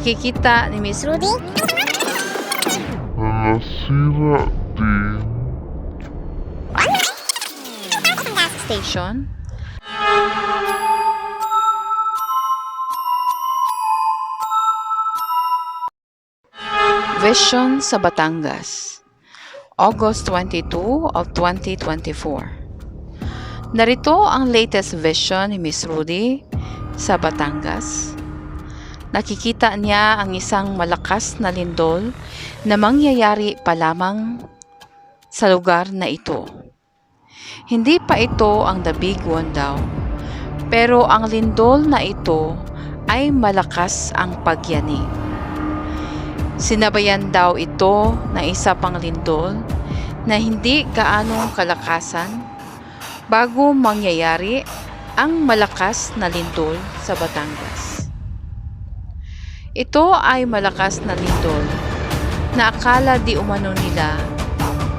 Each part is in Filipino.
Kikita ni Miss Rudy na nasira din station. Vision sa Batangas, August 22 of 2024. Narito ang latest vision ni Miss Rudy sa Batangas. Nakikita niya ang isang malakas na lindol na mangyayari pa lamang sa lugar na ito. Hindi pa ito ang the big one daw, pero ang lindol na ito ay malakas ang pagyani. Sinabayan daw ito ng isa pang lindol na hindi gaanong kalakasan bago mangyayari ang malakas na lindol sa Batangas. Ito ay malakas na lindol na akala di umano nila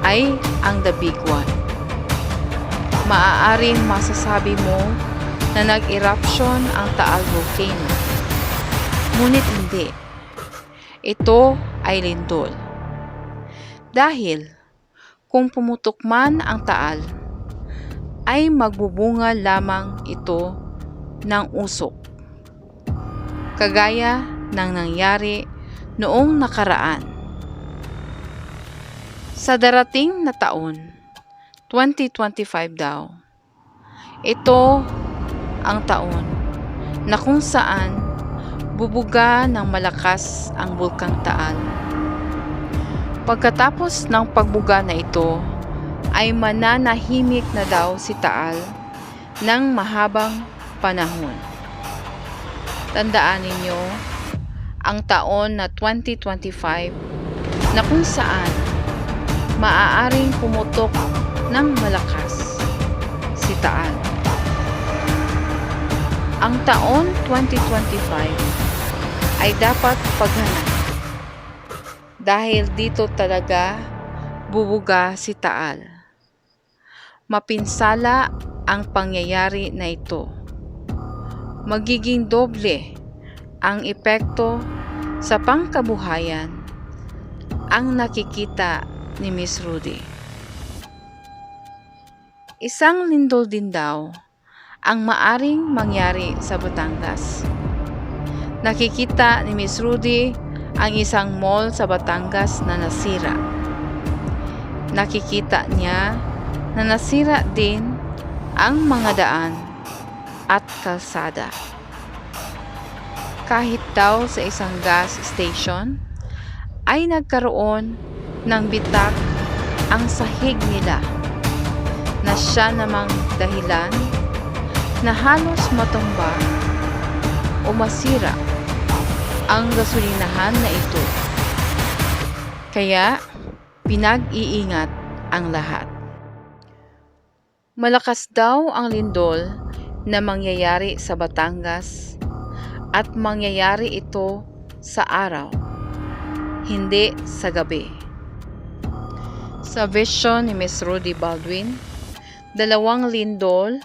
ay ang the big one. Maaaring masasabi mo na nag-eruption ang Taal Volcano. Ngunit hindi. Ito ay lindol. Dahil kung pumutok man ang Taal, ay magbubunga lamang ito ng usok. Kagaya ng nangyari noong nakaraan. Sa darating na taon, 2025 daw, ito ang taon na kung saan bubuga ng malakas ang Bulkang Taal. Pagkatapos ng pagbuga na ito, ay mananahimik na daw si Taal ng mahabang panahon. Tandaan ninyo, ang taon na 2025 na kung saan maaaring pumutok ng malakas si Taal. Ang taon 2025 ay dapat paghanap dahil dito talaga bubuga si Taal. Mapinsala ang pangyayari na ito. Magiging doble ang epekto sa pangkabuhayan ang nakikita ni Miss Rudy. Isang lindol din daw ang maaring mangyari sa Batangas. Nakikita ni Miss Rudy ang isang mall sa Batangas na nasira. Nakikita niya na nasira din ang mga daan at kalsada. Kahit daw sa isang gas station ay nagkaroon ng bitak ang sahig nila na siya namang dahilan na halos matumba o masira ang gasolinahan na ito. Kaya pinag-iingat ang lahat. Malakas daw ang lindol na mangyayari sa Batangas at mangyayari ito sa araw, hindi sa gabi. Sa vision ni Miss Rudy Baldwin, 2 lindol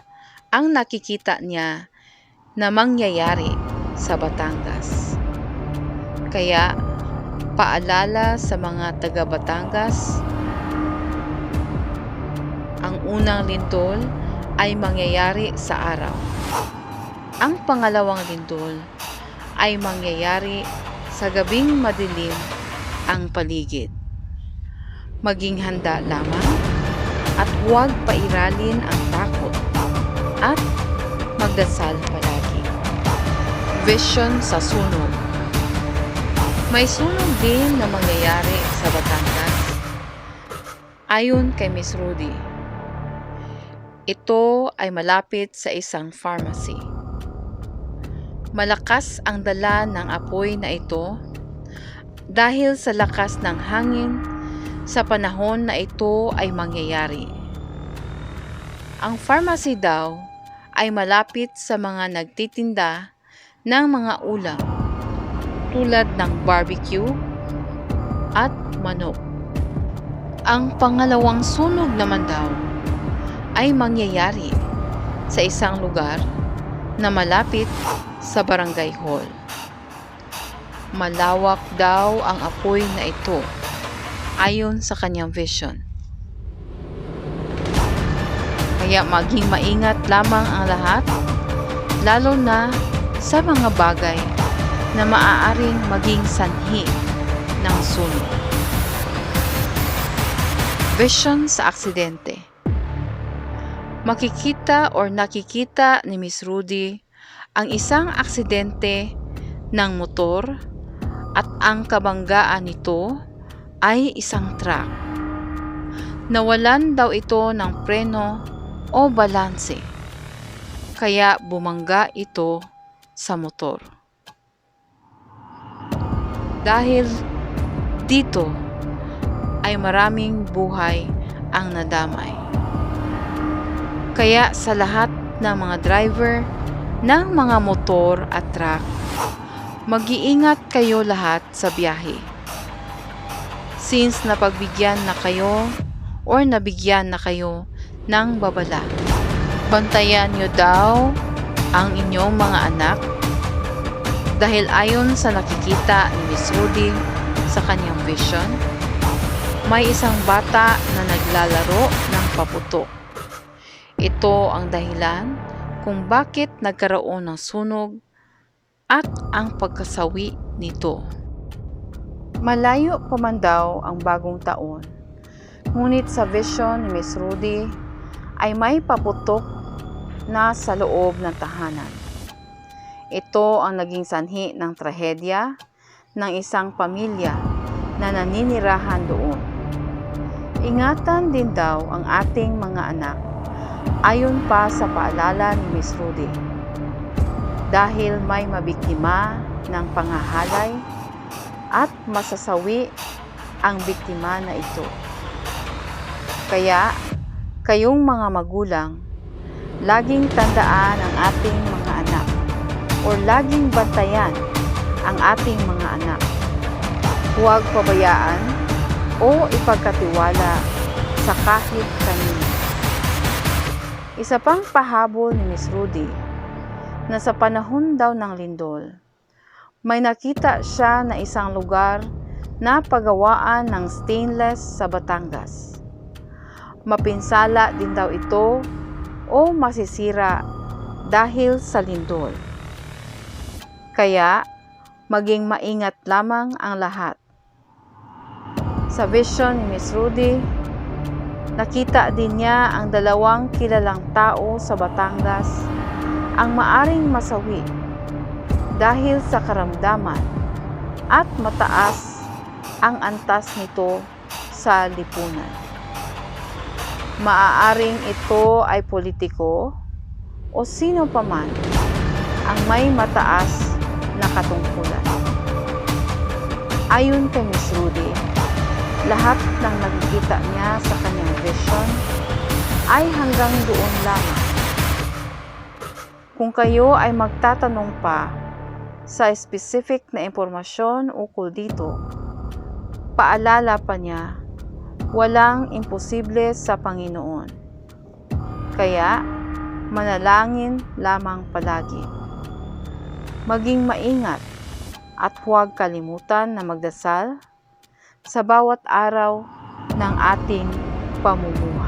ang nakikita niya na mangyayari sa Batangas. Kaya paalala sa mga taga Batangas, ang unang lindol ay mangyayari sa araw. Ang pangalawang lindol ay mangyayari sa gabing madilim ang paligid. Maging handa lamang at huwag pairalin ang takot at magdasal palagi. Vision sa sunog. May sunog din na mangyayari sa Batangas. Ayon kay Miss Rudy, ito ay malapit sa isang pharmacy. Malakas ang dala ng apoy na ito dahil sa lakas ng hangin sa panahon na ito ay mangyayari. Ang pharmacy daw ay malapit sa mga nagtitinda ng mga ulam tulad ng barbecue at manok. Ang pangalawang sunog naman daw ay mangyayari sa isang lugar na malapit sa barangay hall. Malawak daw ang apoy na ito ayon sa kanyang vision. Kaya maging maingat lamang ang lahat, lalo na sa mga bagay na maaaring maging sanhi ng sunog. Vision sa aksidente. Makikita or nakikita ni Miss Rudy ang isang aksidente ng motor at ang kabanggaan nito ay isang truck. Nawalan daw ito ng preno o balanse, kaya bumangga ito sa motor. Dahil dito ay maraming buhay ang nadamay. Kaya sa lahat ng mga driver ng mga motor at truck, mag-iingat kayo lahat sa biyahe. Since napagbigyan na kayo or nabigyan na kayo ng babala, bantayan nyo daw ang inyong mga anak dahil ayon sa nakikita ni Miss Rudy sa kanyang vision, may isang bata na naglalaro ng paputok. Ito ang dahilan kung bakit nagkaroon ng sunog at ang pagkasawi nito. Malayo pa man daw ang bagong taon, ngunit sa vision ni Miss Rudy ay may paputok na sa loob ng tahanan. Ito ang naging sanhi ng trahedya ng isang pamilya na naninirahan doon. Ingatan din daw ang ating mga anak ayon pa sa paalala ni Miss Rudy, dahil may mabiktima ng panghahalay at masasawi ang biktima na ito. Kaya, kayong mga magulang, laging tandaan ang ating mga anak o laging bantayan ang ating mga anak. Huwag pabayaan o ipagkatiwala sa kahit kanino. Isa pang pahabol ni Miss Rudy na sa panahon daw ng lindol, may nakita siya na isang lugar na pagawaan ng stainless sa Batangas. Mapinsala din daw ito o masisira dahil sa lindol. Kaya, maging maingat lamang ang lahat. Sa vision ni Miss Rudy, nakita din niya ang dalawang kilalang tao sa Batangas ang maaring masawi dahil sa karamdaman at mataas ang antas nito sa lipunan. Maaaring ito ay politiko o sino paman ang may mataas na katungkulan. Ayon kay Miss Rudy, lahat ng nakikita niya sa kanyang vision ay hanggang doon lamang. Kung kayo ay magtatanong pa sa specific na impormasyon ukol dito, paalala pa niya, walang imposible sa Panginoon. Kaya, manalangin lamang palagi. Maging maingat at huwag kalimutan na magdasal sa bawat araw ng ating pamumuhay.